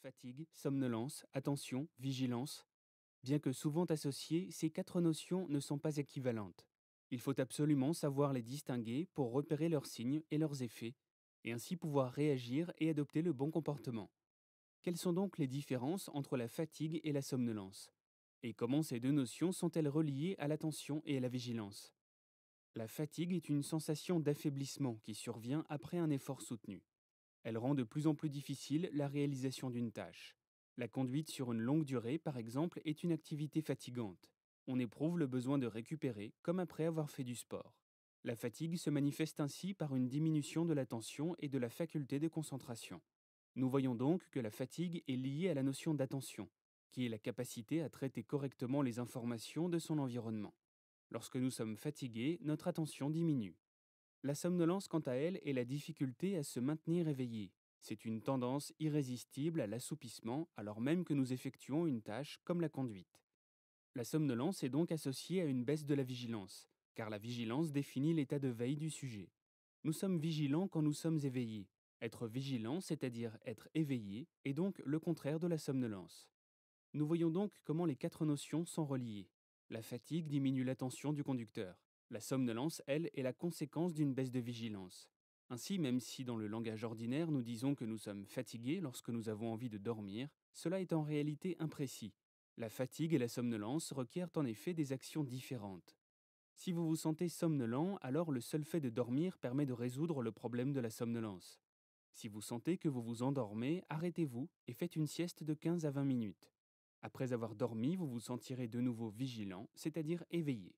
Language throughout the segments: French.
Fatigue, somnolence, attention, vigilance. Bien que souvent associées, ces quatre notions ne sont pas équivalentes. Il faut absolument savoir les distinguer pour repérer leurs signes et leurs effets, et ainsi pouvoir réagir et adopter le bon comportement. Quelles sont donc les différences entre la fatigue et la somnolence? Et comment ces deux notions sont-elles reliées à l'attention et à la vigilance? La fatigue est une sensation d'affaiblissement qui survient après un effort soutenu. Elle rend de plus en plus difficile la réalisation d'une tâche. La conduite sur une longue durée, par exemple, est une activité fatigante. On éprouve le besoin de récupérer, comme après avoir fait du sport. La fatigue se manifeste ainsi par une diminution de l'attention et de la faculté de concentration. Nous voyons donc que la fatigue est liée à la notion d'attention, qui est la capacité à traiter correctement les informations de son environnement. Lorsque nous sommes fatigués, notre attention diminue. La somnolence, quant à elle, est la difficulté à se maintenir éveillé. C'est une tendance irrésistible à l'assoupissement alors même que nous effectuons une tâche comme la conduite. La somnolence est donc associée à une baisse de la vigilance, car la vigilance définit l'état de veille du sujet. Nous sommes vigilants quand nous sommes éveillés. Être vigilant, c'est-à-dire être éveillé, est donc le contraire de la somnolence. Nous voyons donc comment les quatre notions sont reliées. La fatigue diminue l'attention du conducteur. La somnolence, elle, est la conséquence d'une baisse de vigilance. Ainsi, même si dans le langage ordinaire nous disons que nous sommes fatigués lorsque nous avons envie de dormir, cela est en réalité imprécis. La fatigue et la somnolence requièrent en effet des actions différentes. Si vous vous sentez somnolent, alors le seul fait de dormir permet de résoudre le problème de la somnolence. Si vous sentez que vous vous endormez, arrêtez-vous et faites une sieste de 15 à 20 minutes. Après avoir dormi, vous vous sentirez de nouveau vigilant, c'est-à-dire éveillé.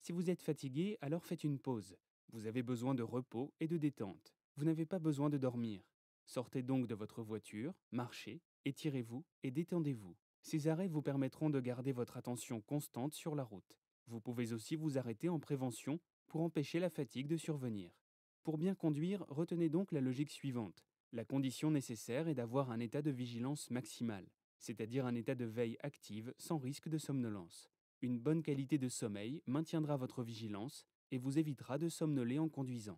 Si vous êtes fatigué, alors faites une pause. Vous avez besoin de repos et de détente. Vous n'avez pas besoin de dormir. Sortez donc de votre voiture, marchez, étirez-vous et détendez-vous. Ces arrêts vous permettront de garder votre attention constante sur la route. Vous pouvez aussi vous arrêter en prévention pour empêcher la fatigue de survenir. Pour bien conduire, retenez donc la logique suivante. La condition nécessaire est d'avoir un état de vigilance maximale, c'est-à-dire un état de veille active sans risque de somnolence. Une bonne qualité de sommeil maintiendra votre vigilance et vous évitera de somnoler en conduisant.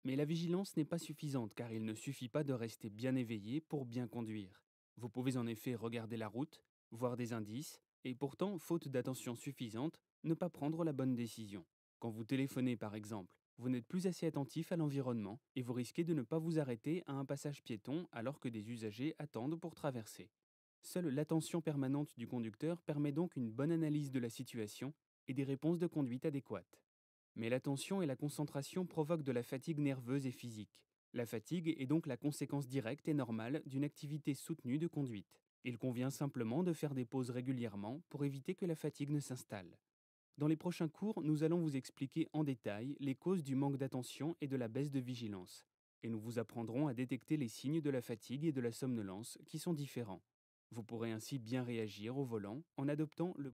Mais la vigilance n'est pas suffisante car il ne suffit pas de rester bien éveillé pour bien conduire. Vous pouvez en effet regarder la route, voir des indices, et pourtant, faute d'attention suffisante, ne pas prendre la bonne décision. Quand vous téléphonez par exemple, vous n'êtes plus assez attentif à l'environnement et vous risquez de ne pas vous arrêter à un passage piéton alors que des usagers attendent pour traverser. Seule l'attention permanente du conducteur permet donc une bonne analyse de la situation et des réponses de conduite adéquates. Mais l'attention et la concentration provoquent de la fatigue nerveuse et physique. La fatigue est donc la conséquence directe et normale d'une activité soutenue de conduite. Il convient simplement de faire des pauses régulièrement pour éviter que la fatigue ne s'installe. Dans les prochains cours, nous allons vous expliquer en détail les causes du manque d'attention et de la baisse de vigilance. Et nous vous apprendrons à détecter les signes de la fatigue et de la somnolence qui sont différents. Vous pourrez ainsi bien réagir au volant en adoptant le